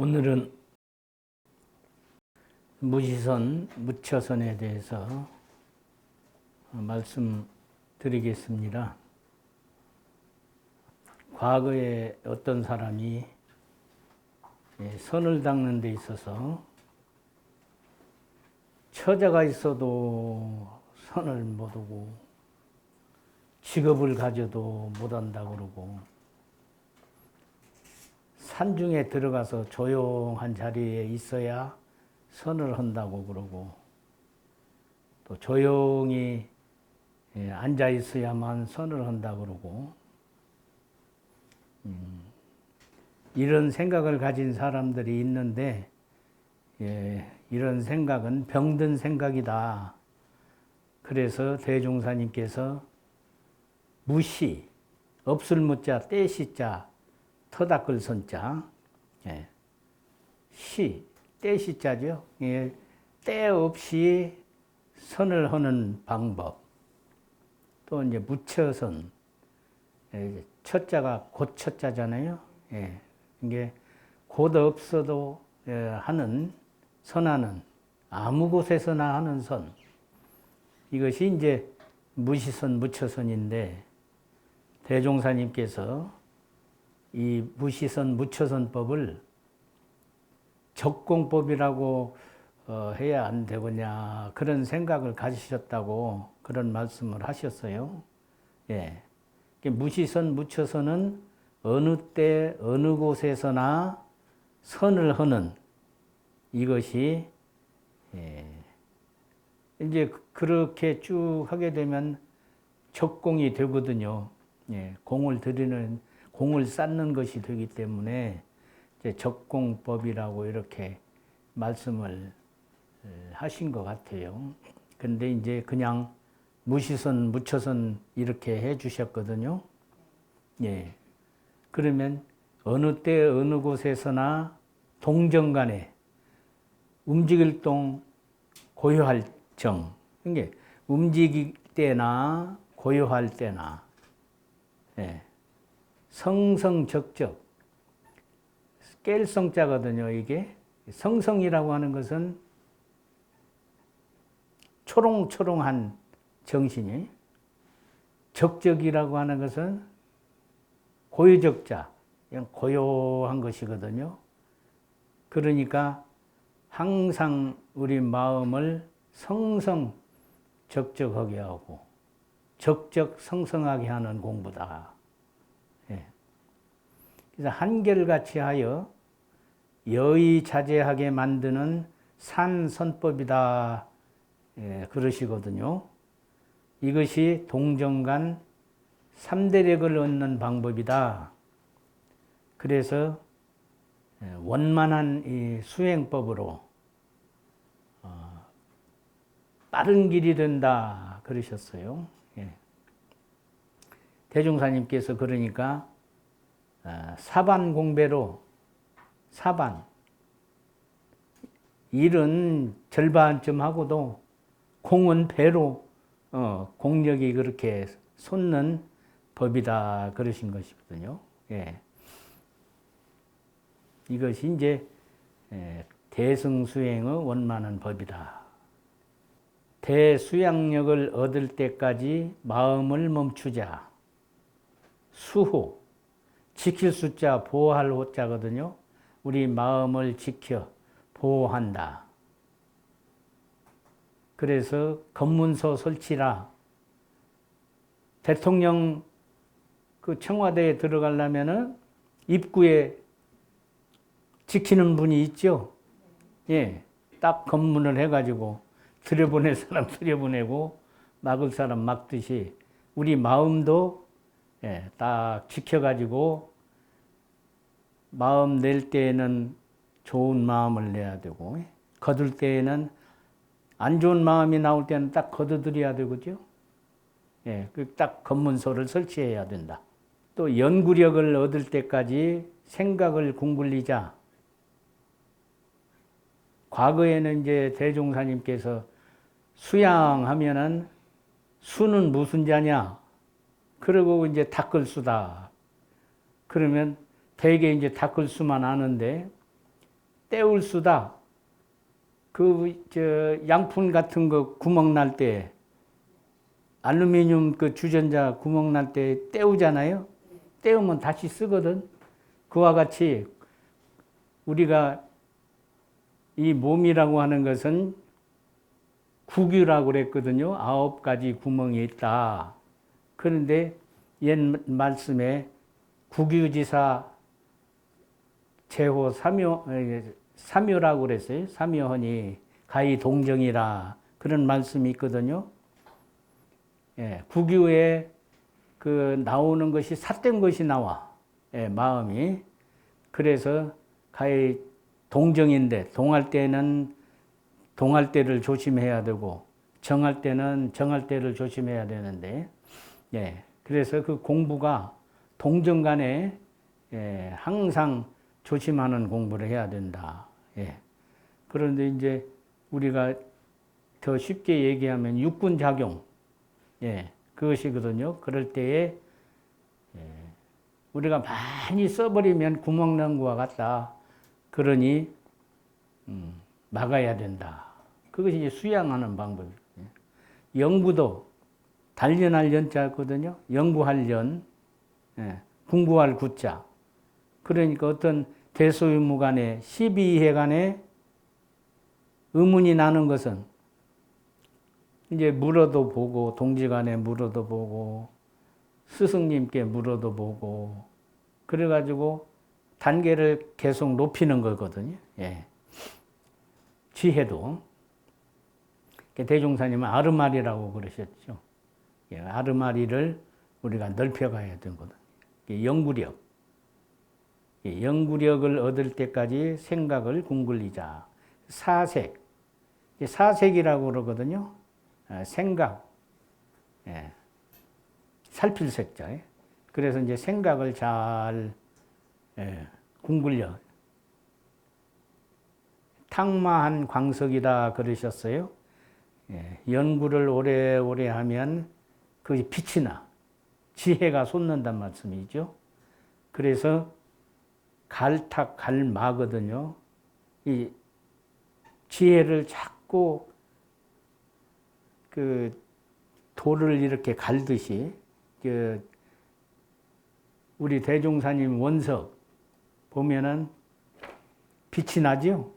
오늘은 무시선, 무처선에 대해서 말씀드리겠습니다. 과거에 어떤 사람이 선을 닦는 데 있어서 처자가 있어도 선을 못하고 직업을 가져도 못한다고 그러고 산중에 들어가서 조용한 자리에 있어야 선을 한다고 그러고 또 조용히 앉아 있어야만 선을 한다고 그러고 이런 생각을 가진 사람들이 있는데 이런 생각은 병든 생각이다. 그래서 대종사님께서 무시, 없을 무자, 떼시자, 터닦을 선자, 시, 떼시자죠. 때 없이 선을 하는 방법. 또 이제 무처선, 첫자가 곧 첫자잖아요. 이게 곧 없어도 하는 선하는 아무 곳에서나 하는 선. 이것이 이제 무시선, 무처선인데 대종사님께서 이 무시선, 무처선법을 적공법이라고 해야 안 되겠냐 그런 생각을 가지셨다고 그런 말씀을 하셨어요. 무시선, 무처선은 어느 때 어느 곳에서나 선을 하는 이것이 이제 그렇게 쭉 하게 되면 적공이 되거든요. 공을 쌓는 것이 되기 때문에 이제 적공법이라고 이렇게 말씀을 하신 것 같아요. 근데 이제 그냥 무시선, 무처선 이렇게 해 주셨거든요. 그러면 어느 때 어느 곳에서나 동정간에 움직일 동 고요할 정. 이게 움직일 때나 고요할 때나 성성적적 깰 성자거든요. 이게 성성이라고 하는 것은 초롱초롱한 정신이, 적적이라고 하는 것은 고요적자, 그냥 고요한 것이거든요. 그러니까 항상 우리 마음을 성성적적하게 하고 적적성성하게 하는 공부다. 그래서 한결같이 하여 여의자재하게 만드는 산선법이다. 그러시거든요. 이것이 동정간 삼대력을 얻는 방법이다. 그래서 원만한 이 수행법으로 빠른 길이 된다. 그러셨어요. 대종사님께서 그러니까 사반공배로 일은 절반쯤 하고도 공은 배로 공력이 그렇게 솟는 법이다 그러신 것이거든요. 이것이 이제 대승수행의 원만한 법이다. 대수양력을 얻을 때까지 마음을 멈추자. 수호, 지킬 수자, 보호할 호자거든요. 우리 마음을 지켜 보호한다. 그래서 검문소 설치라. 대통령 그 청와대에 들어가려면은 입구에 지키는 분이 있죠. 딱 검문을 해가지고 들여보낼 사람 들여보내고 막을 사람 막듯이 우리 마음도 딱 지켜가지고 마음 낼 때에는 좋은 마음을 내야 되고 거둘 때에는 안 좋은 마음이 나올 때는 딱 거둬들여야 되거든요. 딱 검문소를 설치해야 된다. 또 연구력을 얻을 때까지 생각을 궁굴리자. 과거에는 이제 대종사님께서 수양하면은 수는 무슨 자냐? 그러고 이제 닦을 수다. 그러면 대개 이제 닦을 수만 아는데 때울 수다. 양푼 같은 거 구멍 날 때, 알루미늄 그 주전자 구멍 날 때 때우잖아요. 때우면 다시 쓰거든. 그와 같이 우리가 이 몸이라고 하는 것은 구규라고 그랬거든요. 9가지 구멍이 있다. 그런데 옛 말씀에 구규지사 제호 삼효라고 그랬어요. 삼효하니 가히 동정이라 그런 말씀이 있거든요. 예, 구규에 그 나오는 것이 삿된 것이 나와. 예, 마음이. 그래서 가히 동정인데 동할 때는 동할 때를 조심해야 되고 정할 때는 정할 때를 조심해야 되는데, 예, 그래서 그 공부가 동정 간에, 예, 항상 조심하는 공부를 해야 된다. 예. 그런데 이제 우리가 더 쉽게 얘기하면 육군작용, 예, 그것이거든요. 그럴 때에, 예, 우리가 많이 써버리면 구멍난 것과 같다. 그러니 막아야 된다. 그것이 이제 수양하는 방법이에요. 연구도 단련할 연자거든요. 연구할 연, 예, 공부할 구자. 그러니까 어떤 대소유무간에 12회간에 의문이 나는 것은 이제 물어도 보고 동지간에 물어도 보고 스승님께 물어도 보고 그래가지고 단계를 계속 높이는 거거든요. 예. 지혜도 대종사님은 아르마리라고 그러셨죠. 예, 아르마리를 우리가 넓혀가야 되거든요. 연구력. 연구력을 얻을 때까지 생각을 궁글리자. 사색. 사색이라고 그러거든요. 생각. 예. 살필 색자. 그래서 이제 생각을 잘, 예, 궁글려. 탕마한 광석이다 그러셨어요. 예, 연구를 오래오래 하면 그게 빛이 나. 지혜가 솟는단 말씀이죠. 그래서 갈탁, 갈마거든요. 이 지혜를 자꾸 그 돌을 이렇게 갈듯이 우리 대종사님 원석 보면은 빛이 나죠.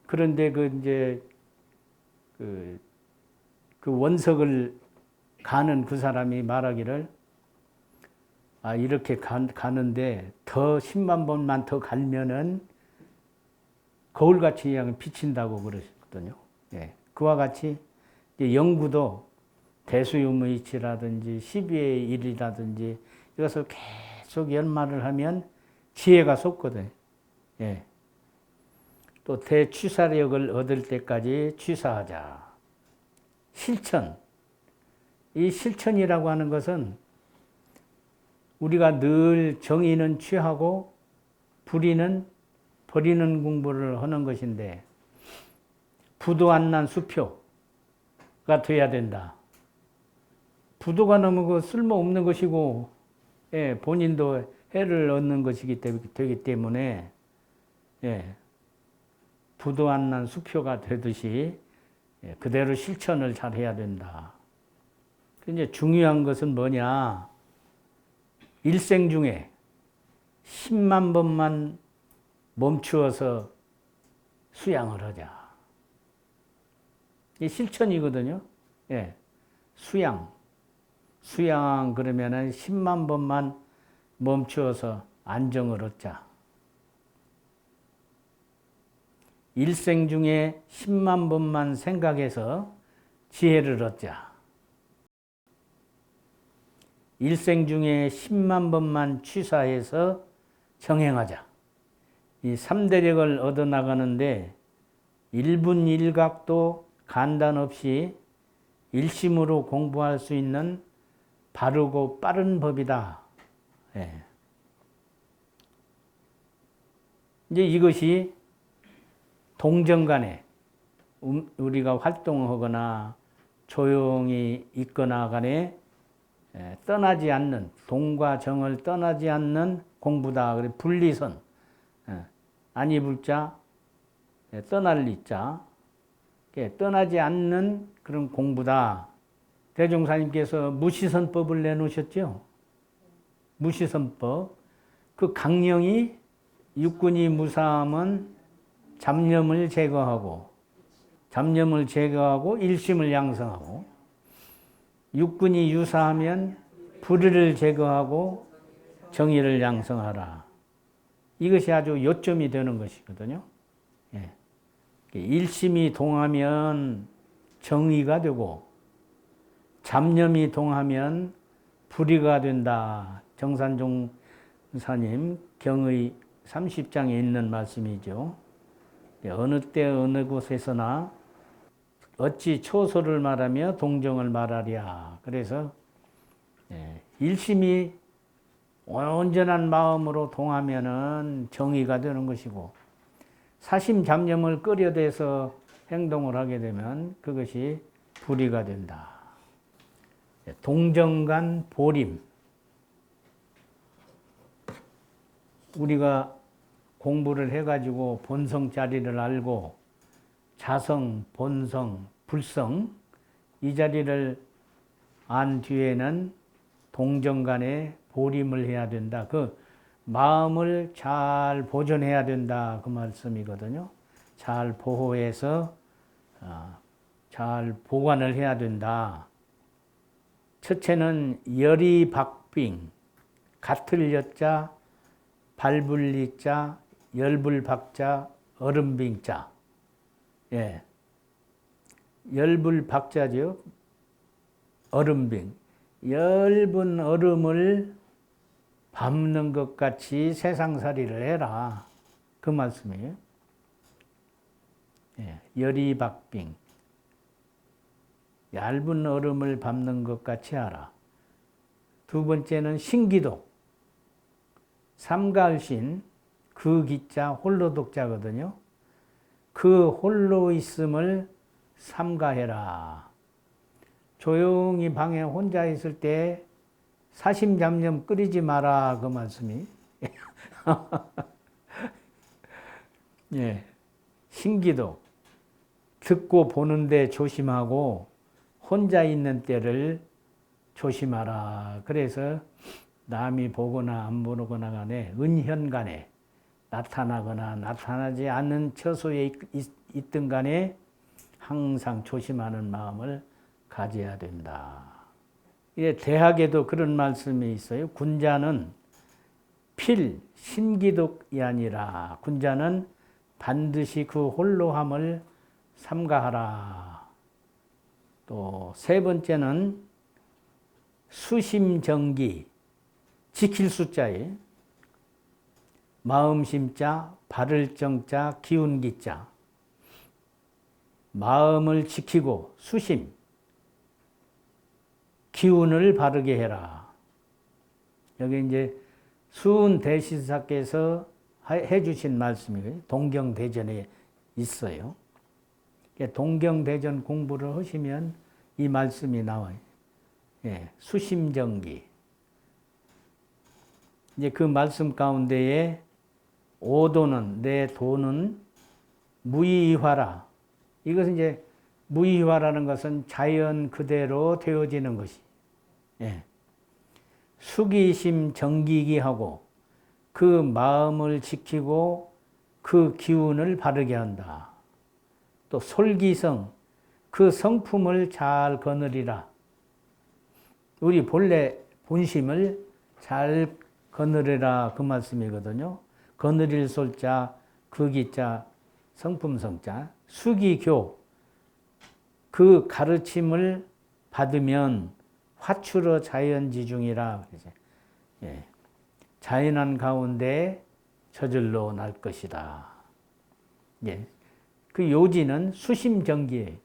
그런데 그 원석을 가는 그 사람이 말하기를, 아, 이렇게 가는데 더 10만 번만 더 갈면은 거울같이 그냥 비친다고 그러셨거든요. 예. 그와 같이 연구도 대수유무이치라든지 12의 1이라든지 이것을 계속 연말을 하면 지혜가 솟거든요. 예. 또 대취사력을 얻을 때까지 취사하자. 실천. 이 실천이라고 하는 것은 우리가 늘 정의는 취하고 불의는 버리는 공부를 하는 것인데, 부도 안 난 수표가 돼야 된다. 부도가 너무 그 쓸모없는 것이고, 예, 본인도 해를 얻는 것이기 되기 때문에, 예, 부도 안 난 수표가 되듯이, 예, 그대로 실천을 잘 해야 된다. 이제 중요한 것은 뭐냐? 일생 중에 10만 번만 멈추어서 수양을 하자. 이 실천이거든요. 예. 수양. 수양 그러면은 10만 번만 멈추어서 안정을 얻자. 일생 중에 10만 번만 생각해서 지혜를 얻자. 일생 중에 10만 번만 취사해서 정행하자. 이 3대력을 얻어나가는데 1분 1각도 간단 없이 일심으로 공부할 수 있는 바르고 빠른 법이다. 예. 이제 이것이 동정 간에 우리가 활동하거나 조용히 있거나 간에 떠나지 않는, 동과 정을 떠나지 않는 공부다. 그래 분리선. 안 입을 자, 떠날 이자, 떠나지 않는 그런 공부다. 대종사님께서 무시선법을 내놓으셨죠. 무시선법. 그 강령이 육군이 무사함은 잡념을 제거하고 일심을 양성하고, 육군이 유사하면 불의를 제거하고 정의를 양성하라. 이것이 아주 요점이 되는 것이거든요. 예. 일심이 동하면 정의가 되고 잡념이 동하면 불의가 된다. 정산종 사님 경의 30장에 있는 말씀이죠. 어느 때 어느 곳에서나 어찌 초소를 말하며 동정을 말하랴. 그래서 일심이 온전한 마음으로 동하면은 정의가 되는 것이고, 사심 잡념을 끌어대서 행동을 하게 되면 그것이 불의가 된다. 동정간 보림. 우리가 공부를 해가지고 본성 자리를 알고 자성, 본성, 불성 이 자리를 안 뒤에는 동정간에 보림을 해야 된다. 그 마음을 잘 보존해야 된다. 그 말씀이거든요. 잘 보호해서 잘 보관을 해야 된다. 첫째는 열이박빙, 같을 여자, 발불리자, 열불박자, 얼음빙자. 예. 열불박자죠. 얼음빙. 얇은 얼음을 밟는 것 같이 세상살이를 해라. 그 말씀이에요. 예. 열이박빙. 얇은 얼음을 밟는 것 같이 하라. 두 번째는 신기독. 삼가을신, 그 기자 홀로독자거든요. 그 홀로 있음을 삼가해라. 조용히 방에 혼자 있을 때 사심잡념 끓이지 마라. 그 말씀이. 예. 신기독. 듣고 보는데 조심하고 혼자 있는 때를 조심하라. 그래서 남이 보거나 안 보거나 간에 은현간에 나타나거나 나타나지 않는 처소에 있든 간에 항상 조심하는 마음을 가져야 된다. 예, 대학에도 그런 말씀이 있어요. 군자는 필, 신기독이 아니라 군자는 반드시 그 홀로함을 삼가하라. 또 세 번째는 수심정기, 지킬 숫자에 마음심자, 바를 정자, 기운기자. 마음을 지키고 수심, 기운을 바르게 해라. 여기 이제 수은 대시사께서 해주신 말씀이에요. 동경대전에 있어요. 동경대전 공부를 하시면 이 말씀이 나와요. 예, 수심정기. 이제 그 말씀 가운데에 오도는, 내 도는 무의화라. 이것은 이제 무의화라는 것은 자연 그대로 되어지는 것이. 예. 수기심 정기기 하고 그 마음을 지키고 그 기운을 바르게 한다. 또 솔기성, 그 성품을 잘 거느리라. 우리 본래 본심을 잘 거느리라. 그 말씀이거든요. 거느릴 솔자, 그 기자, 성품성자, 수기교. 그 가르침을 받으면 화추러 자연지중이라. 예. 자연한 가운데 저절로 날 것이다. 예. 그 요지는 수심정기에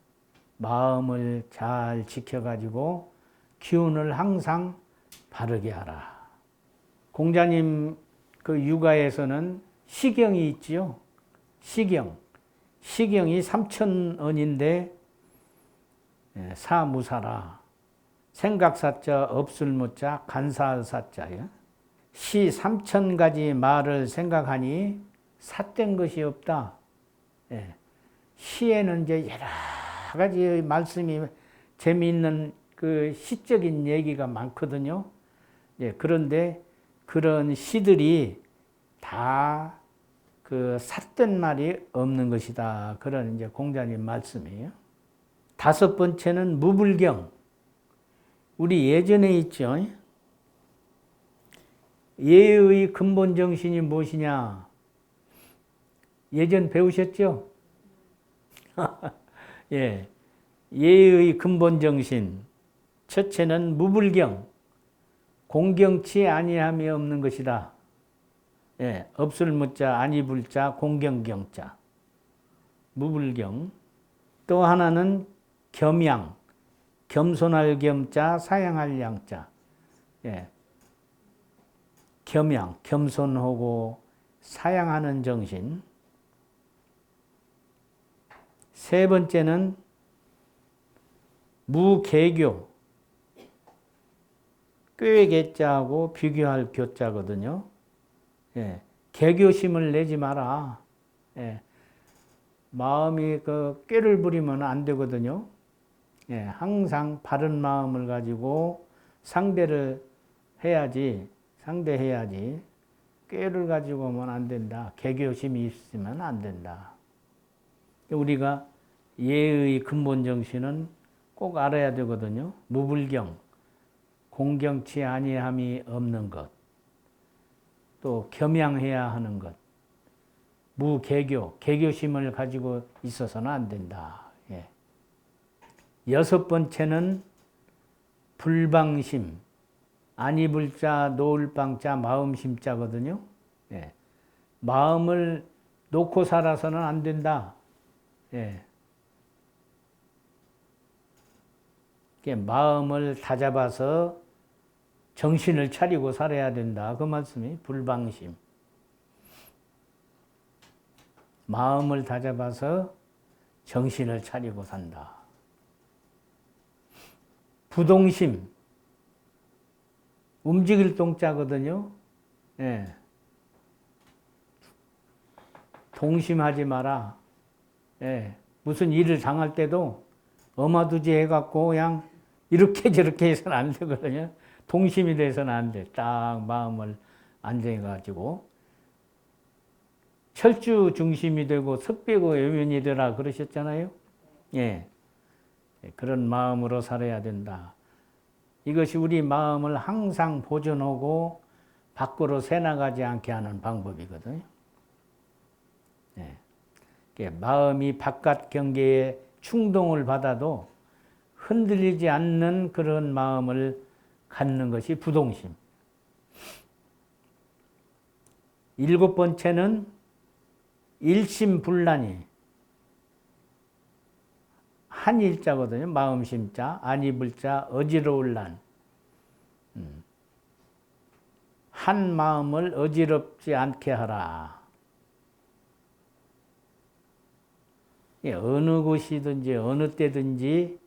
마음을 잘 지켜가지고 기운을 항상 바르게 하라. 공자님 그 육아에서는 시경이 있지요. 시경이 3,000원인데 사무사라. 생각사자, 없을무자, 간사사자예요. 시 3,000가지 말을 생각하니 삿된 것이 없다. 예. 시에는 이제 여러 가지 말씀이 재미있는 그 시적인 얘기가 많거든요. 예. 그런데 그런 시들이 다 그 삿된 말이 없는 것이다. 그런 이제 공자님 말씀이에요. 다섯 번째는 무불경. 우리 예전에 있죠. 예의 근본 정신이 무엇이냐? 예전 배우셨죠? 예. 예의 근본 정신. 첫째는 무불경. 공경치 아니함이 없는 것이다. 예. 없을 무자, 아니 불자, 공경경자. 무불경. 또 하나는 겸양. 겸손할 겸자, 사양할 양자. 예. 겸양, 겸손하고 사양하는 정신. 세 번째는 무개교. 꾀의 개자하고 비교할 교자거든요. 예. 개교심을 내지 마라. 예. 마음이 그 꾀를 부리면 안 되거든요. 예. 항상 바른 마음을 가지고 상대를 해야지, 상대해야지. 꾀를 가지고 오면 안 된다. 개교심이 있으면 안 된다. 우리가 예의 근본 정신은 꼭 알아야 되거든요. 무불경, 공경치 아니함이 없는 것. 또 겸양해야 하는 것. 무개교, 개교심을 가지고 있어서는 안 된다. 예. 여섯 번째는 불방심. 아니 불자, 놓을 방자, 마음심자거든요. 예. 마음을 놓고 살아서는 안 된다. 예. 마음을 다잡아서 정신을 차리고 살아야 된다. 그 말씀이 불방심. 마음을 다잡아서 정신을 차리고 산다. 부동심. 움직일 동자거든요. 예. 동심하지 마라. 예. 무슨 일을 당할 때도 어마두지 해갖고 그냥 이렇게 저렇게 해서는 안 되거든요. 동심이 돼서는 안 돼. 딱 마음을 안정해가지고 철주 중심이 되고 석배고 외면이 되라 그러셨잖아요. 예. 그런 마음으로 살아야 된다. 이것이 우리 마음을 항상 보존하고 밖으로 새나가지 않게 하는 방법이거든요. 예. 마음이 바깥 경계에 충동을 받아도 흔들리지 않는 그런 마음을 갖는 것이 부동심. 일곱 번째는 일심불란이. 한 일자거든요. 마음심자, 아니불자, 어지러울 난. 한 마음을 어지럽지 않게 하라. 어느 곳이든지 어느 때든지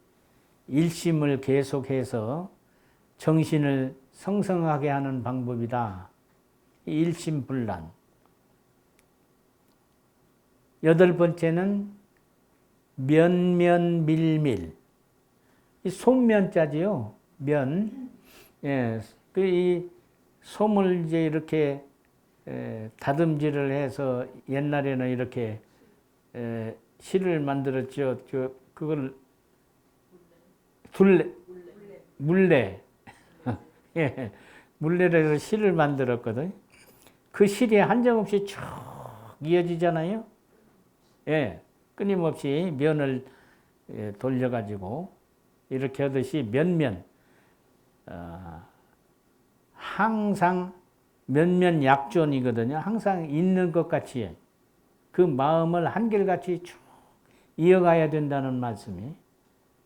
일심을 계속해서 정신을 성성하게 하는 방법이다. 일심불란. 여덟 번째는 면면밀밀. 이 솜면자지요. 면. 예. 이 솜을 이제 이렇게 다듬질을 해서 옛날에는 이렇게 실을 만들었죠. 그걸 물레. 예. 물레로 해서 실을 만들었거든. 그 실이 한정없이 쭉 이어지잖아요. 예. 끊임없이 면을 돌려가지고 이렇게 하듯이 면면. 항상 면면약존이거든요. 항상 있는 것 같이 그 마음을 한결같이 쭉 이어가야 된다는 말씀이.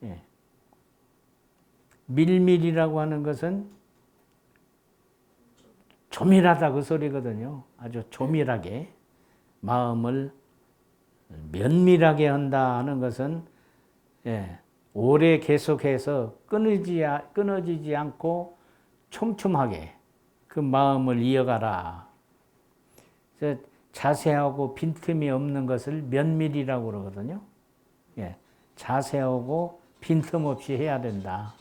예. 밀밀이라고 하는 것은 조밀하다 그 소리거든요. 아주 조밀하게 마음을 면밀하게 한다 하는 것은 예, 오래 계속해서 끊어지지 않고 촘촘하게 그 마음을 이어가라. 자세하고 빈틈이 없는 것을 면밀이라고 그러거든요. 예, 자세하고 빈틈없이 해야 된다.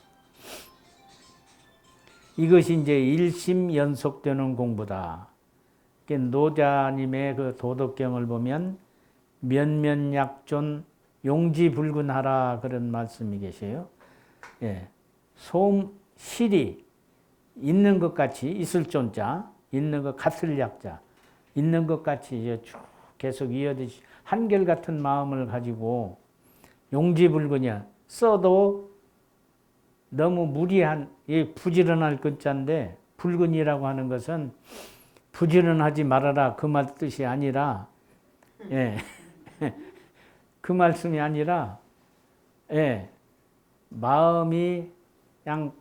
이것이 이제 일심연속되는 공부다. 노자님의 그 도덕경을 보면 면면약존 용지불근하라 그런 말씀이 계셔요. 예, 실이 있는 것 같이 있을 존자, 있는 것 같을 약자, 있는 것 같이 이제 쭉 계속 이어듯이 한결같은 마음을 가지고 용지불근이야. 써도 너무 무리한, 부지런할 글자인데 불근이라고 하는 것은 부지런하지 말아라 그 말 뜻이 아니라, 예, 그 말씀이 아니라, 예, 마음이 그냥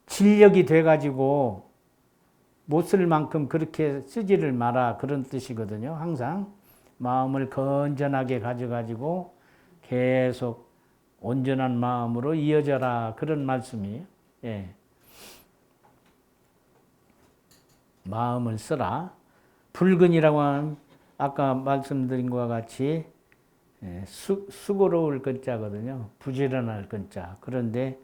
진력이 돼가지고 못 쓸 만큼 그렇게 쓰지를 마라 그런 뜻이거든요. 항상 마음을 건전하게 가져가지고 계속 온전한 마음으로 이어져라 그런 말씀이에요. 예. 마음을 쓰라. 불근이라고 하는 아까 말씀드린 것과 같이 수고로울 근자거든요. 부지런할 근자. 그런데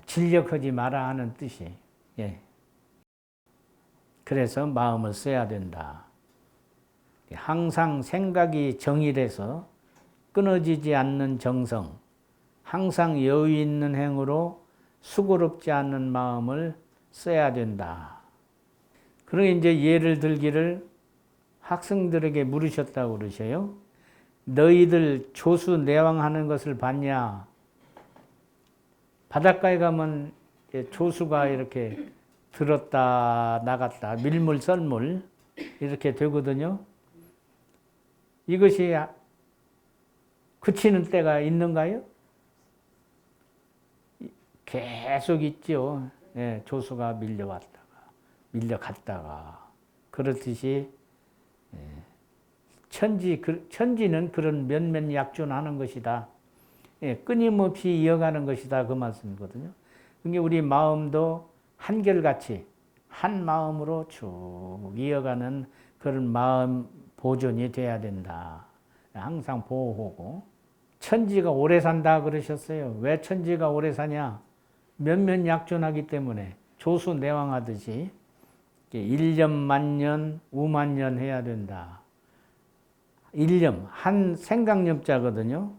진력하지 마라 하는 뜻이. 예. 그래서 마음을 써야 된다. 항상 생각이 정일해서 끊어지지 않는 정성, 항상 여유 있는 행으로 수고롭지 않는 마음을 써야 된다. 그러게 이제 예를 들기를 학생들에게 물으셨다고 그러셔요. 너희들 조수 내왕하는 것을 봤냐? 바닷가에 가면 조수가 이렇게 들었다 나갔다 밀물 썰물 이렇게 되거든요. 이것이 그치는 때가 있는가요? 계속 있죠. 예, 조수가 밀려왔다가 밀려갔다가 그렇듯이 천지는 그런 면면약존하는 것이다. 예, 끊임없이 이어가는 것이다 그 말씀이거든요. 그러니까 우리 마음도 한결같이 한 마음으로 쭉 이어가는 그런 마음 보존이 돼야 된다. 항상 보호하고. 천지가 오래 산다 그러셨어요. 왜 천지가 오래 사냐? 면면약존하기 때문에 조수내왕하듯이 1년 만년 우만년 해야 된다. 일념, 한 생각념자거든요.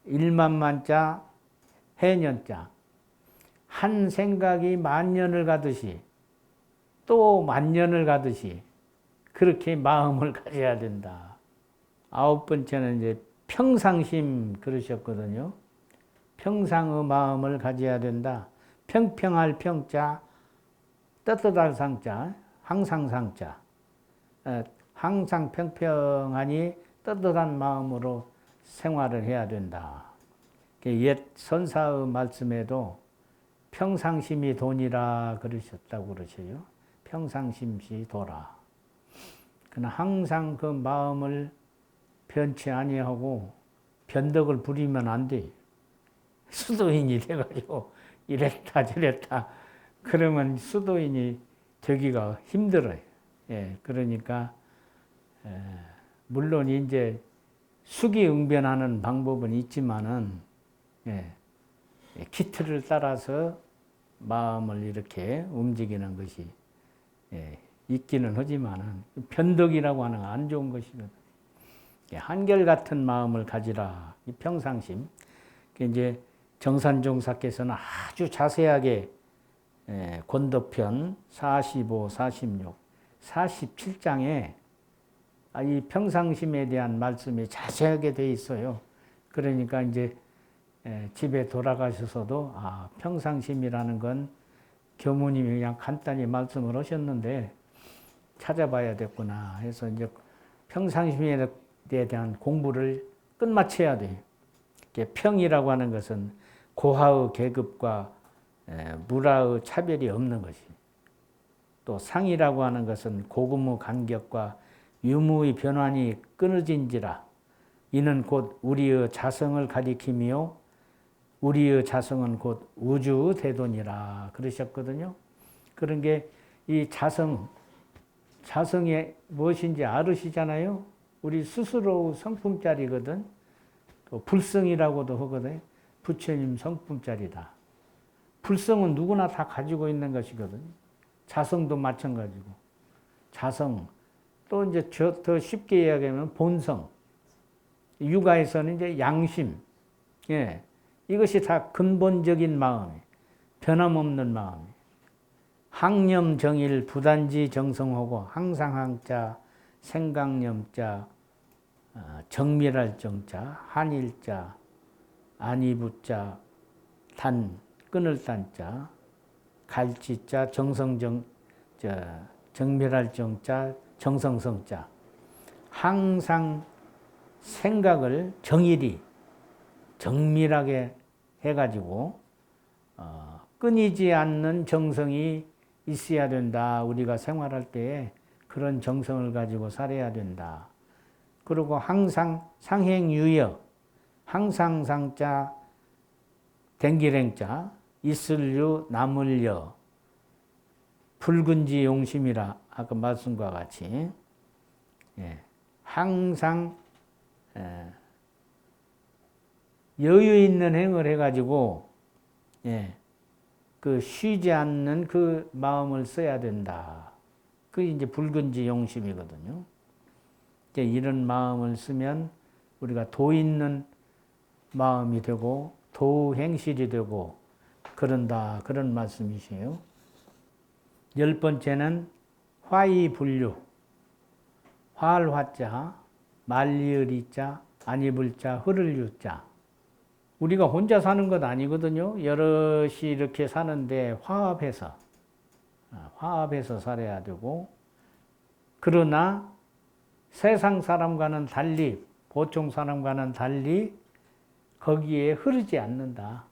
1만만자 해년자. 한 생각이 만년을 가듯이 또 만년을 가듯이 그렇게 마음을 가져야 된다. 9번째는 이제 평상심 그러셨거든요. 평상의 마음을 가져야 된다. 평평할 평자, 떳떳할 상자, 항상 상자. 항상 평평하니 떳떳한 마음으로 생활을 해야 된다. 옛 선사의 말씀에도 평상심이 돈이라 그러셨다고 그러셔요. 평상심시 도라. 그러나 항상 그 마음을 변치 아니하고 변덕을 부리면 안 돼. 수도인이 돼가지고 이랬다 저랬다 그러면 수도인이 되기가 힘들어요. 예, 그러니까 물론 이제 수기응변하는 방법은 있지만은 키트를 따라서 마음을 이렇게 움직이는 것이 있기는 하지만은 변덕이라고 하는 건 안 좋은 것이거든. 한결같은 마음을 가지라. 이 평상심. 이제 정산종사께서는 아주 자세하게 권도편 45, 46, 47장에 이 평상심에 대한 말씀이 자세하게 돼 있어요. 그러니까 이제 집에 돌아가셔서도 평상심이라는 건 교무님이 그냥 간단히 말씀을 하셨는데 찾아봐야 됐구나 해서 이제 평상심에 대한 공부를 끝마쳐야 돼요. 평이라고 하는 것은 고하의 계급과 무라의 차별이 없는 것이. 또 상이라고 하는 것은 고금의 간격과 유무의 변환이 끊어진지라. 이는 곧 우리의 자성을 가리키며 우리의 자성은 곧 우주의 대도니라 그러셨거든요. 그런 게 이 자성, 자성이 무엇인지 알으시잖아요. 우리 스스로 성품짜리거든. 또 불성이라고도 하거든. 부처님 성품짜리다. 불성은 누구나 다 가지고 있는 것이거든. 자성도 마찬가지고. 자성. 또 이제 더 쉽게 이야기하면 본성. 육아에서는 이제 양심. 예. 이것이 다 근본적인 마음이, 변함없는 마음이. 항념정일 부단지 정성하고 항상 항자, 생각념자, 정밀할 정자, 한일자, 안이부자, 끊을 단자, 갈지자, 정밀할 정자, 정성성자. 항상 생각을 정밀하게 해가지고 끊이지 않는 정성이 있어야 된다. 우리가 생활할 때에 그런 정성을 가지고 살아야 된다. 그리고 항상 상행유여, 항상 상자, 댕기랭자, 있을유 남을여, 붉은지 용심이라 아까 말씀과 같이 항상 여유 있는 행을 해가지고 그 쉬지 않는 그 마음을 써야 된다. 그게 이제 붉은지 용심이거든요. 이제 이런 마음을 쓰면 우리가 도 있는 마음이 되고 도 행실이 되고 그런다. 그런 말씀이시에요. 10번째는 화이불류. 화자, 말리을이자, 안입을자, 흐를유자. 우리가 혼자 사는 것 아니거든요. 여럿이 이렇게 사는데 화합해서 살아야 되고, 그러나 세상 사람과는 달리, 보통 사람과는 달리 거기에 흐르지 않는다.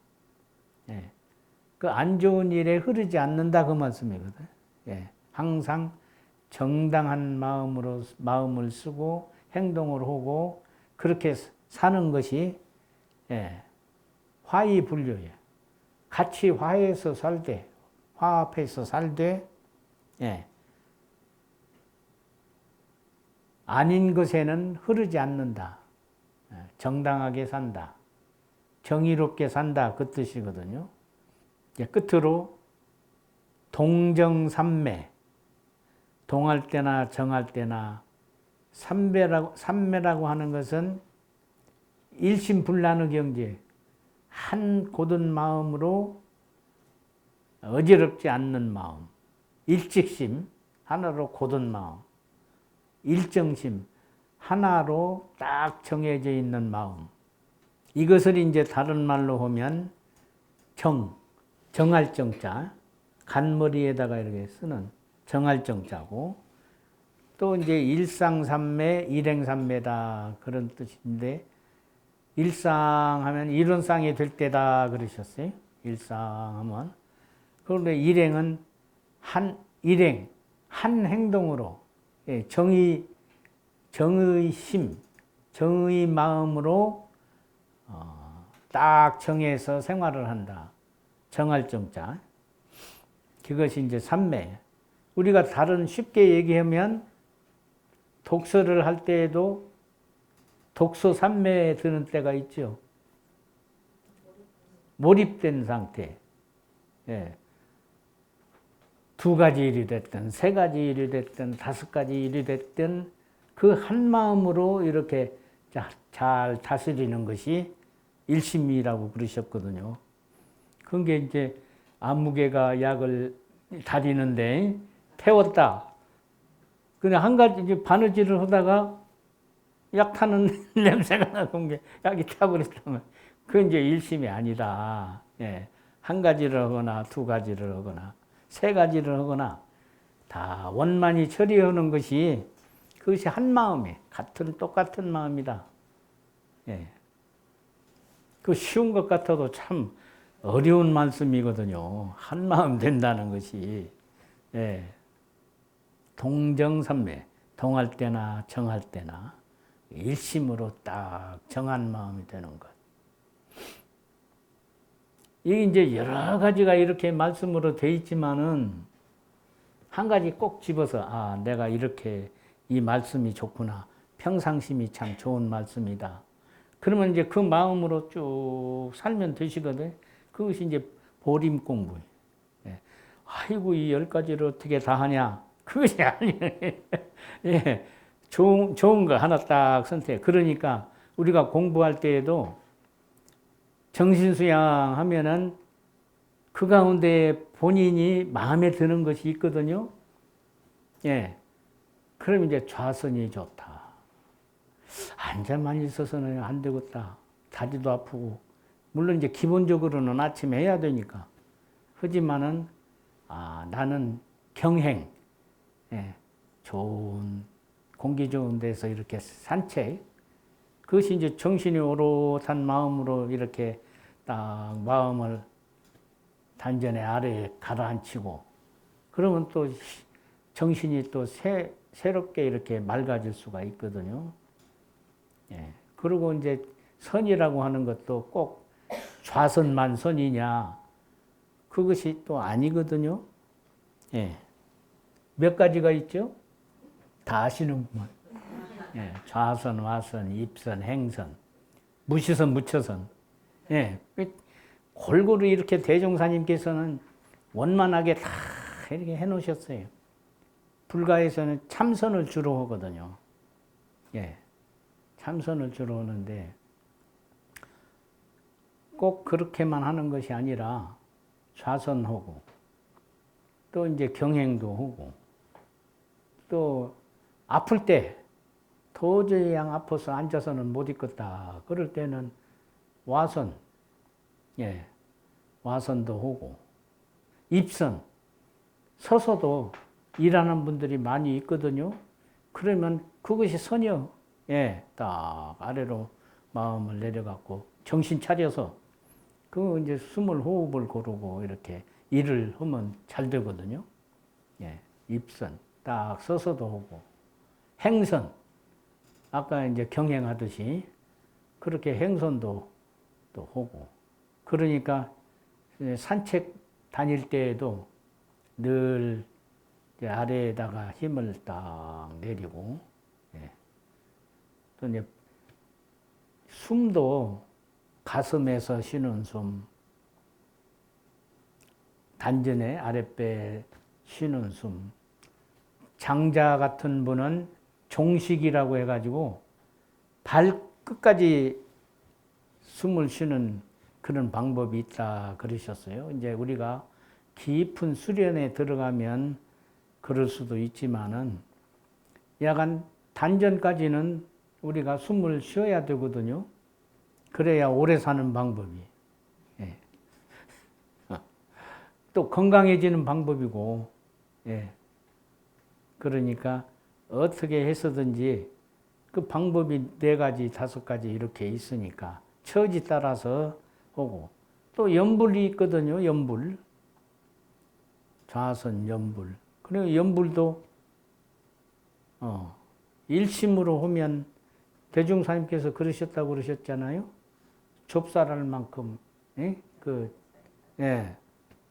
그 안 좋은 일에 흐르지 않는다 그 말씀이거든. 항상 정당한 마음을 쓰고 행동을 하고 그렇게 사는 것이 화이불류예요. 같이 화해해서 살되, 화합해서 살되, 아닌 것에는 흐르지 않는다. 정당하게 산다. 정의롭게 산다. 그 뜻이거든요. 끝으로 동정삼매. 동할 때나 정할 때나 삼매라고 하는 것은 일심불란의 경지. 한 곧은 마음으로 어지럽지 않는 마음. 일직심, 하나로 곧은 마음. 일정심, 하나로 딱 정해져 있는 마음. 이것을 이제 다른 말로 하면 정할 정자, 간머리에다가 이렇게 쓰는 정할 정자고, 또 이제 일상삼매, 일행삼매다 그런 뜻인데, 일상하면 이론상이 될 때다 그러셨어요. 일상하면. 그런데 일행은 한 행동으로 정의심, 정의 마음으로 딱 정해서 생활을 한다. 정할 정자. 그것이 이제 삼매. 우리가 다른 쉽게 얘기하면 독서를 할 때에도 독서 삼매에 드는 때가 있죠. 몰입된 상태. 2가지 일이 됐든, 3가지 일이 됐든, 5가지 일이 됐든, 그 한 마음으로 이렇게 잘 다스리는 것이 일심이라고 그러셨거든요. 그게 이제 안무개가 약을 다리는데 태웠다. 그냥 한 가지 이제 바느질을 하다가 약 타는 냄새가 나는 게 약이 타버렸다면 그건 이제 일심이 아니다. 한 가지를 하거나 2가지를 하거나 3가지를 하거나 다 원만히 처리하는 것이 그것이 한 마음이 똑같은 마음이다. 그 쉬운 것 같아도 참 어려운 말씀이거든요. 한 마음 된다는 것이. 동정삼매, 동할 때나 정할 때나 일심으로 딱 정한 마음이 되는 것. 이게 이제 여러 가지가 이렇게 말씀으로 돼 있지만은 한 가지 꼭 집어서 아, 내가 이렇게 이 말씀이 좋구나. 평상심이 참 좋은 말씀이다. 그러면 이제 그 마음으로 쭉 살면 되시거든. 그것이 이제 보림 공부예요. 예. 아이고, 이 10가지를 어떻게 다 하냐. 그것이 아니에요. 예. 좋은 거 하나 딱 선택. 그러니까 우리가 공부할 때에도 정신수양 하면은 그 가운데 본인이 마음에 드는 것이 있거든요. 예. 그럼 이제 좌선이 좋다. 앉아만 있어서는 안 되겠다. 다리도 아프고. 물론 이제 기본적으로는 아침에 해야 되니까. 하지만은, 아, 나는 경행. 예. 좋은, 공기 좋은 데서 이렇게 산책. 그것이 이제 정신이 오롯한 마음으로 이렇게 딱 마음을 단전에 아래에 가라앉히고, 그러면 또 정신이 또 새롭게 이렇게 맑아질 수가 있거든요. 예. 그리고 이제 선이라고 하는 것도 꼭 좌선만 선이냐, 그것이 또 아니거든요. 예. 몇 가지가 있죠? 다 아시는구만. 예. 좌선, 와선, 입선, 행선, 무시선, 무처선. 예. 골고루 이렇게 대종사님께서는 원만하게 다 이렇게 해 놓으셨어요. 불가에서는 참선을 주로 하거든요. 예. 참선을 주로 하는데 꼭 그렇게만 하는 것이 아니라 좌선하고 또 이제 경행도 하고 또 아플 때 도저히 양 아파서 앉아서는 못 있겠다. 그럴 때는 와선, 예, 와선도 하고 입선, 서서도 일하는 분들이 많이 있거든요. 그러면 그것이 선이요. 예, 딱 아래로 마음을 내려갖고 정신 차려서 그 이제 숨을 호흡을 고르고 이렇게 일을 하면 잘 되거든요. 예, 입선 딱 서서도 하고 행선 아까 이제 경행하듯이 그렇게 행선도 또 하고 그러니까 산책 다닐 때에도 늘 아래에다가 힘을 딱 내리고 예. 또 이제 숨도 가슴에서 쉬는 숨, 단전에 아랫배 쉬는 숨. 장자 같은 분은 종식이라고 해가지고 발끝까지 숨을 쉬는 그런 방법이 있다 그러셨어요. 이제 우리가 깊은 수련에 들어가면 그럴 수도 있지만은 약간 단전까지는 우리가 숨을 쉬어야 되거든요. 그래야 오래 사는 방법이. 예. 또 건강해지는 방법이고, 예. 그러니까 어떻게 해서든지 그 방법이 4가지, 5가지 이렇게 있으니까 처지 따라서 오고 또 연불이 있거든요. 연불. 좌선 연불. 그리고 연불도 일심으로 하면 대중사님께서 그러셨다고 그러셨잖아요. 좁쌀알 만큼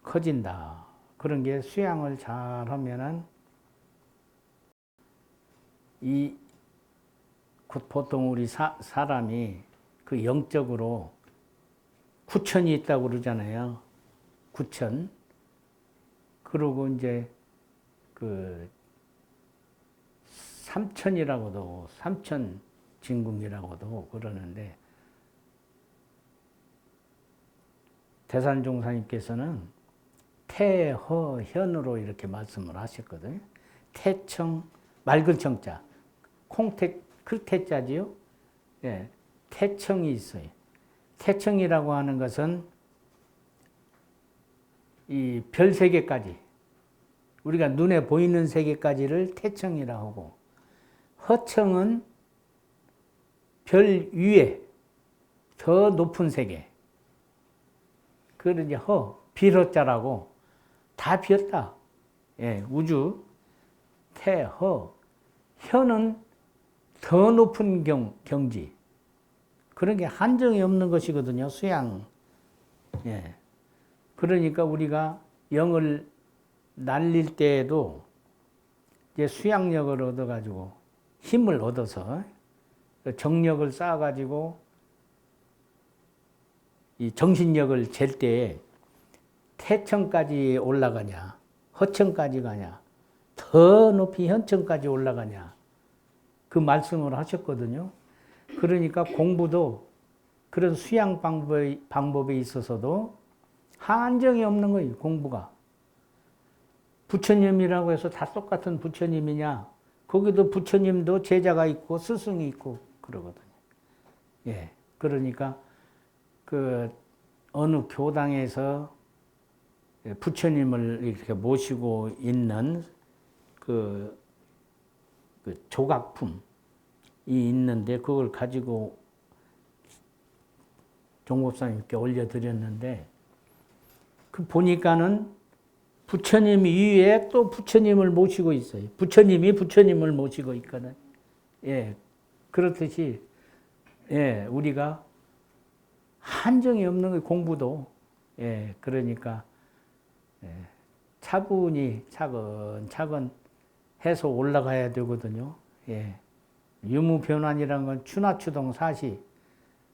커진다. 그런 게 수양을 잘 하면은 보통 우리 사람이 그 영적으로 구천이 있다고 그러잖아요. 구천. 그리고 이제 그 삼천이라고도 삼천 진궁이라고도 그러는데 대산종사님께서는 태허현으로 이렇게 말씀을 하셨거든요. 태청, 맑은 청자, 콩태, 클태자지요. 예, 태청이 있어요. 태청이라고 하는 것은 이 별 세계까지, 우리가 눈에 보이는 세계까지를 태청이라고 하고, 허청은 별 위에 더 높은 세계. 그걸 이제 비허자라고 다 비었다. 예, 우주, 태허, 혀는 더 높은 경지. 그런 게 한정이 없는 것이거든요, 수양. 예. 그러니까 우리가 영을 날릴 때에도 이제 수양력을 얻어가지고 힘을 얻어서 정력을 쌓아가지고 이 정신력을 잴 때 태천까지 올라가냐, 허천까지 가냐, 더 높이 현천까지 올라가냐, 그 말씀을 하셨거든요. 그러니까 공부도 그런 수양 방법에 있어서도 한정이 없는 거예요, 공부가. 부처님이라고 해서 다 똑같은 부처님이냐? 거기도 부처님도 제자가 있고 스승이 있고 그러거든요. 예. 그러니까 그 어느 교당에서 부처님을 이렇게 모시고 있는 그 조각품이 있는데 그걸 가지고 종법사님께 올려드렸는데 그 보니까는 부처님 이외에 또 부처님을 모시고 있어요. 부처님이 부처님을 모시고 있거든. 예, 그렇듯이 예, 우리가 한정이 없는 거 공부도 예, 그러니까 예, 차분히 차근차근 해서 올라가야 되거든요. 예, 유무변환이라는 건 추나추동 사시,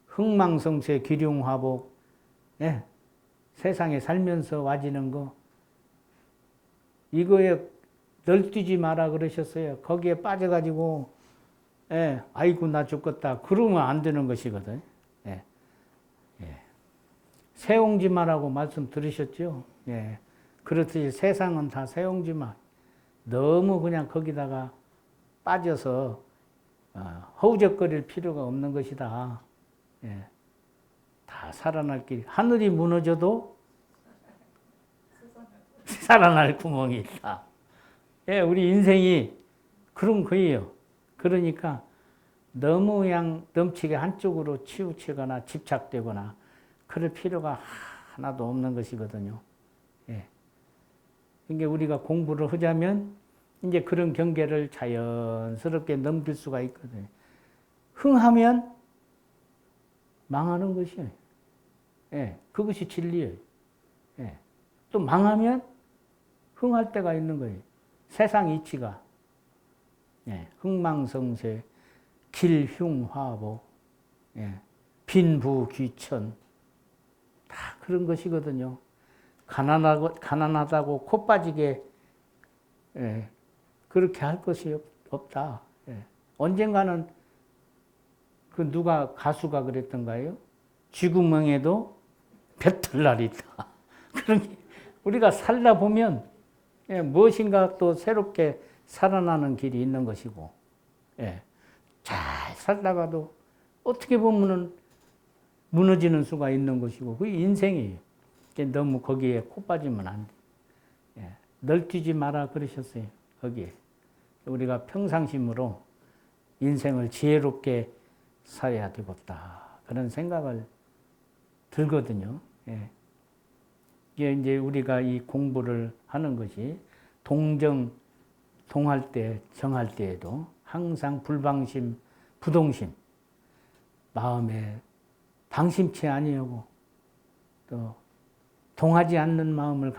흥망성쇠 기륭화복, 예, 세상에 살면서 와지는 거. 이거에 널뛰지 마라 그러셨어요. 거기에 빠져가지고, 예, 아이고, 나 죽겠다. 그러면 안 되는 것이거든. 예, 예. 세옹지마라고 말씀 들으셨죠? 예. 그렇듯이 세상은 다 세옹지마. 너무 그냥 거기다가 빠져서 허우적거릴 필요가 없는 것이다. 예. 다 살아날 길. 하늘이 무너져도 살아날 구멍이 있다. 예, 우리 인생이 그런 거예요. 그러니까 너무 그냥 넘치게 한쪽으로 치우치거나 집착되거나 그럴 필요가 하나도 없는 것이거든요. 예. 그러니까 우리가 공부를 하자면 이제 그런 경계를 자연스럽게 넘길 수가 있거든요. 흥하면 망하는 것이에요. 예, 그것이 진리예요. 예. 또 망하면 흥할 때가 있는 거예요. 세상 이치가. 예, 흥망성쇠, 길흉화복, 예, 빈부귀천, 다 그런 것이거든요. 가난하다고 코 빠지게, 예, 그렇게 할 것이 없다. 예. 언젠가는 그 누가 가수가 그랬던가요? 쥐구멍에도 뱉을 날이 있다. 그러니 우리가 살다 보면 예, 무엇인가 또 새롭게 살아나는 길이 있는 것이고, 예, 잘 살다가도 어떻게 보면은 무너지는 수가 있는 것이고, 그게 인생이에요. 너무 거기에 코 빠지면 안 돼. 예, 널뛰지 마라 그러셨어요. 거기에 우리가 평상심으로 인생을 지혜롭게 살아야 되겠다 그런 생각을 들거든요. 예. 이게 이제 우리가 이 공부를 하는 것이 동할 때, 정할 때에도 항상 불방심, 부동심, 마음에 방심치 아니하고 또 동하지 않는 마음을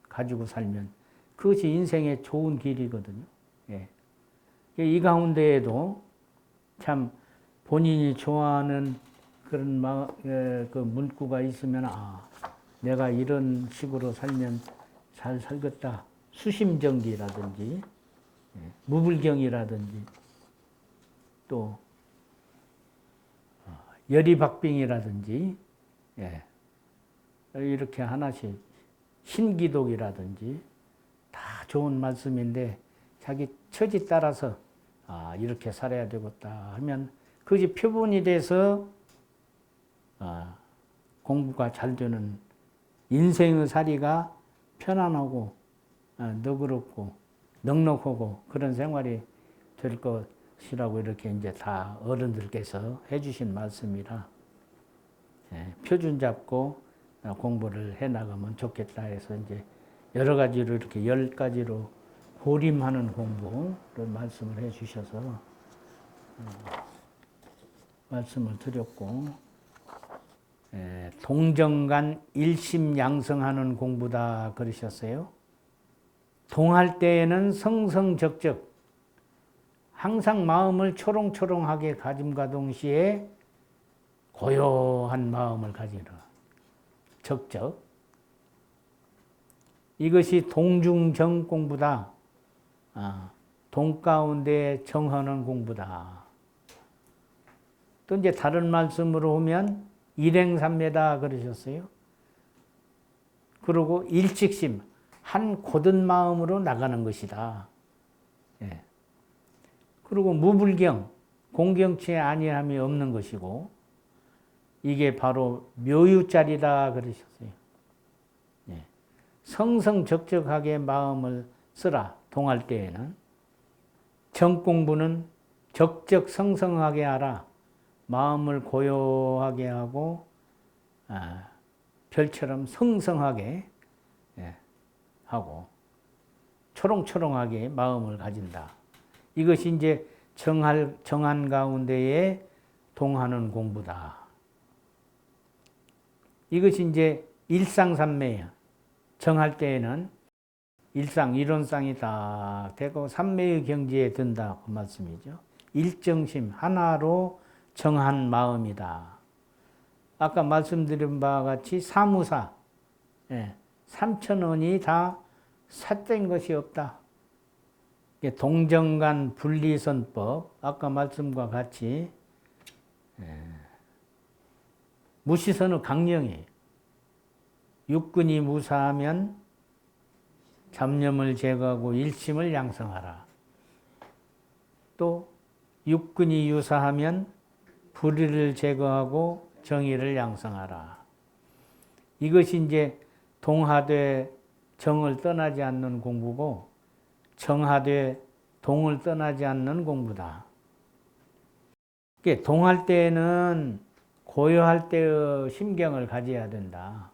가지고 살면 그것이 인생의 좋은 길이거든요. 예. 이 가운데에도 참 본인이 좋아하는 그런 그 문구가 있으면 내가 이런 식으로 살면 잘 살겠다. 수심정기라든지 무불경이라든지 또 열이박빙이라든지 이렇게 하나씩 신기독이라든지 다 좋은 말씀인데 자기 처지 따라서 이렇게 살아야 되겠다 하면 그것이 표본이 돼서 공부가 잘 되는 인생의 살이가 편안하고 너그럽고 넉넉하고 그런 생활이 될 것이라고 이렇게 이제 다 어른들께서 해주신 말씀이라 표준 잡고 공부를 해 나가면 좋겠다 해서 이제 여러 가지로 이렇게 10가지로 고림하는 공부를 말씀을 해 주셔서 말씀을 드렸고 동정간 일심양성하는 공부다 그러셨어요. 동할 때에는 성성적적 항상 마음을 초롱초롱하게 가짐과 동시에 고요한 마음을 가지라. 적적. 이것이 동중정 공부다. 동 가운데 정하는 공부다. 또 이제 다른 말씀으로 하면 일행삼매다 그러셨어요. 그리고 일직심, 한 곧은 마음으로 나가는 것이다. 예. 그리고 무불경, 공경치 아니함이 없는 것이고, 이게 바로 묘유자리다 그러셨어요. 예. 성성적적하게 마음을 쓰라. 동할 때에는 정공부는 적적성성하게 하라. 마음을 고요하게 하고 별처럼 성성하게 하고 초롱초롱하게 마음을 가진다. 이것이 이제 정한 가운데에 동하는 공부다. 이것이 이제 일상삼매야. 정할 때에는 일상, 이론상이 다 되고 삼매의 경지에 든다 그 말씀이죠. 일정심, 하나로 정한 마음이다. 아까 말씀드린 바와 같이 사무사, 3,000원이 다 삿된 것이 없다. 동정간 분리선법, 아까 말씀과 같이 무시선의 강령이에요. 육근이 무사하면 잡념을 제거하고 일심을 양성하라. 또 육근이 유사하면 불의를 제거하고 정의를 양성하라. 이것이 이제 동하되 정을 떠나지 않는 공부고 정하되 동을 떠나지 않는 공부다. 동할 때에는 고요할 때의 심경을 가져야 된다.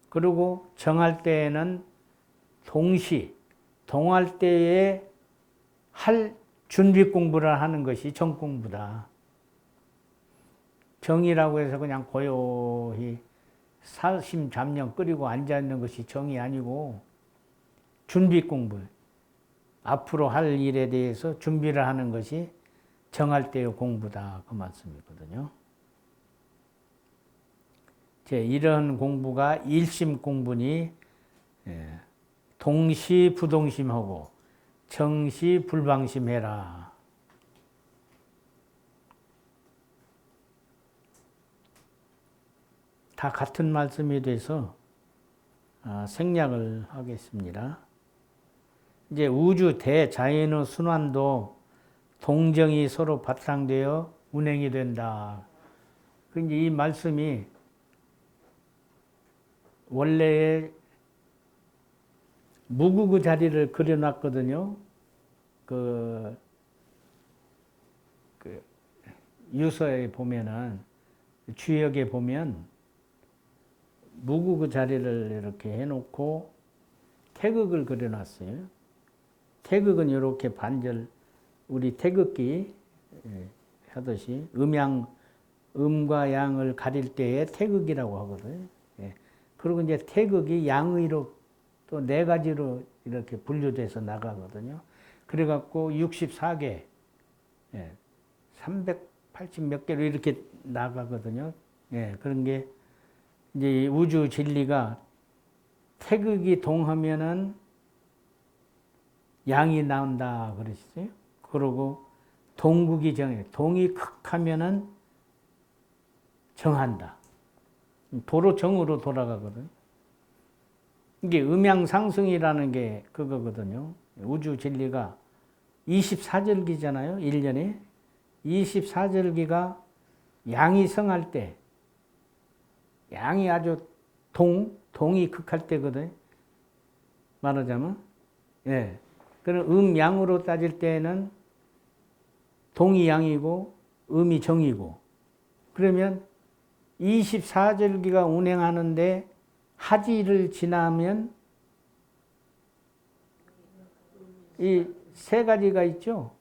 그리고 정할 때에는 동할 때에 할 준비 공부를 하는 것이 정공부다. 정이라고 해서 그냥 고요히 사심 잡념 끓이고 앉아있는 것이 정이 아니고 준비 공부, 앞으로 할 일에 대해서 준비를 하는 것이 정할 때의 공부다 그 말씀이거든요. 이런 공부가 일심 공부니 동시 부동심하고 정시 불방심해라. 다 같은 말씀이 돼서 생략을 하겠습니다. 이제 우주 대자연의 순환도 동정이 서로 바탕되어 운행이 된다. 이제 이 말씀이 원래의 무구그 자리를 그려놨거든요. 그 유서에 보면은, 주역에 보면 무구그 자리를 이렇게 해놓고 태극을 그려놨어요. 태극은 이렇게 반절, 우리 태극기 하듯이 음과 양을 가릴 때에 태극이라고 하거든요. 그리고 이제 태극이 양의로 또 4가지로 이렇게 분류돼서 나가거든요. 그래갖고 64개, 380 몇 개로 이렇게 나가거든요. 그런 게 이제 우주 진리가 태극이 동하면은 양이 나온다 그러시죠. 그리고 동국이 정해, 동이 극하면은 정한다. 도로 정으로 돌아가거든. 이게 음양상승이라는 게 그거거든요. 우주 진리가 24절기잖아요. 1년에. 24절기가 양이 성할 때, 양이 아주 동이 극할 때거든. 말하자면. 그럼 양으로 따질 때는 동이 양이고 음이 정이고, 그러면 24절기가 운행하는데 하지를 지나면 이 3가지가 있죠.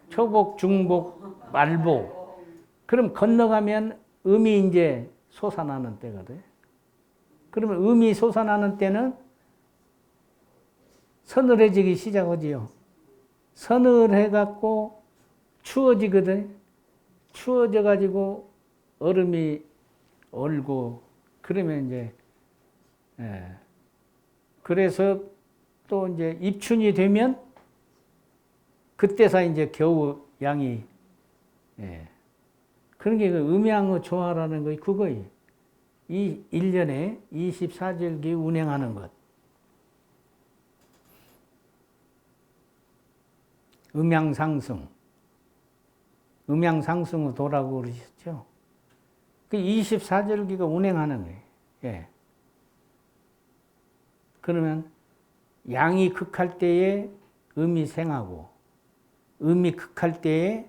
초복, 중복, 말복. 그럼 건너가면 음이 이제 솟아나는 때거든. 그러면 음이 솟아나는 때는 서늘해지기 시작하지요. 서늘해갖고 추워지거든. 추워져가지고 얼음이 얼고 그러면 이제 그래서 또 이제 입춘이 되면 그때서 이제 겨우 양이 그런 게 그 음양의 조화라는 거 그거예요. 이 1년에 24절기 운행하는 것. 음양상승. 음양상승의 도라고 그러셨죠. 그 24절기가 운행하는 거예요. 예. 그러면 양이 극할 때에 음이 생하고 음이 극할 때에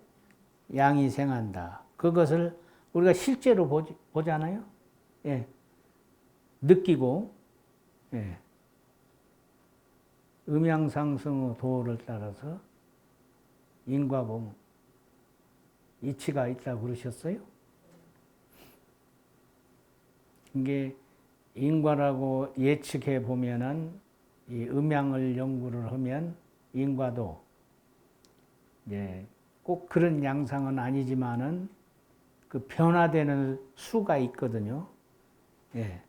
양이 생한다. 그것을 우리가 실제로 보잖아요. 예. 느끼고, 예. 음양상승의 도를 따라서 인과봉, 이치가 있다고 그러셨어요? 이게 인과라고 예측해 보면은 이 음양을 연구를 하면 인과도 이제 꼭 그런 양상은 아니지만은 그 변화되는 수가 있거든요. 예.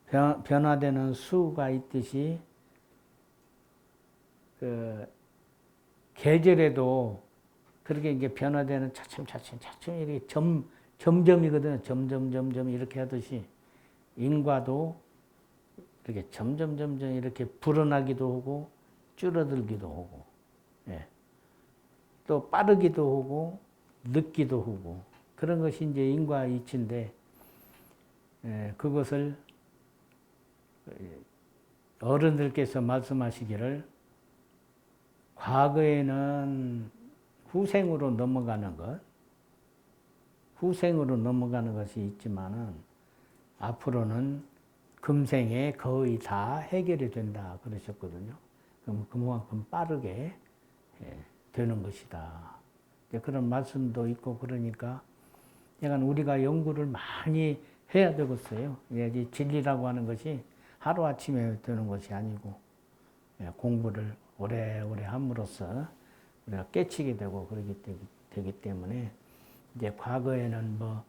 변화되는 수가 있듯이 그 계절에도 그렇게 이게 변화되는 차츰 이렇게 점점이거든요. 점점 이렇게 하듯이 인과도 이렇게 점점 이렇게 불어나기도 하고 줄어들기도 하고, 예. 또 빠르기도 하고 늦기도 하고 그런 것이 이제 인과 이치인데, 예, 그것을 어른들께서 말씀하시기를 과거에는 후생으로 넘어가는 것이 있지만은 앞으로는 금생에 거의 다 해결이 된다 그러셨거든요. 그럼 그만큼 빠르게 되는 것이다. 그런 말씀도 있고 그러니까 약간 우리가 연구를 많이 해야 되겠어요. 진리라고 하는 것이 하루아침에 되는 것이 아니고 공부를 오래오래 함으로써 우리가 깨치게 되고 되기 때문에 이제 과거에는 뭐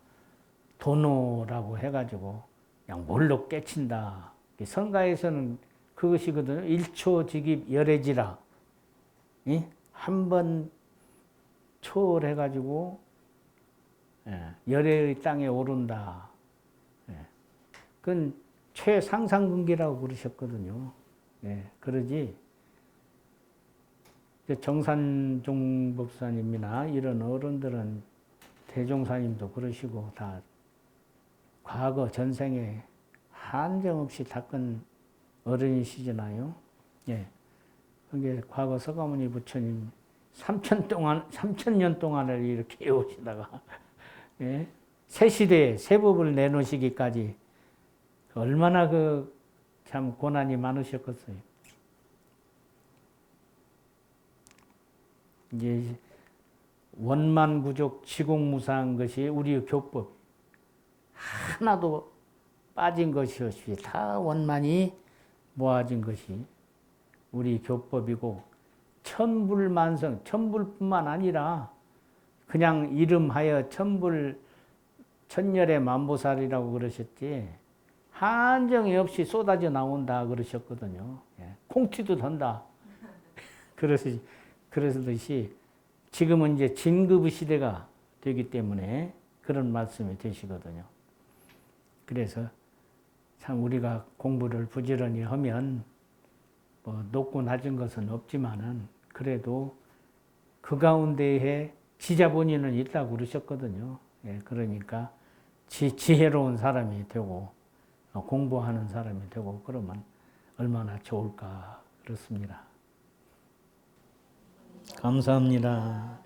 도노라고 해가지고 그냥 뭘로 깨친다. 성가에서는 그것이거든요. 일초직입 열애지라. 한 번 초월해가지고 열애의 땅에 오른다. 그건 최상상근기라고 그러셨거든요. 그러지 정산종 법사님이나 이런 어른들은 대종사님도 그러시고 다 과거 전생에 한정없이 닦은 어른이시잖아요. 예. 그게 과거 서가모니 부처님 3,000년 동안을 이렇게 해오시다가, 예. 새 시대에 새 법을 내놓으시기까지 얼마나 참 고난이 많으셨겠어요. 이제 원만구족 지공무사한 것이 우리의 교법. 하나도 빠진 것이 없이 다 원만히 모아진 것이 우리 교법이고, 천불만성, 천불뿐만 아니라 그냥 이름하여 천열의 만보살이라고 그러셨지, 한정이 없이 쏟아져 나온다 그러셨거든요. 콩튀도 돈다. 그러듯이 지금은 이제 진급의 시대가 되기 때문에 그런 말씀이 되시거든요. 그래서 참 우리가 공부를 부지런히 하면 뭐 높고 낮은 것은 없지만은 그래도 그 가운데에 지자본인은 있다고 그러셨거든요. 그러니까 지혜로운 사람이 되고 공부하는 사람이 되고 그러면 얼마나 좋을까 그렇습니다. 감사합니다.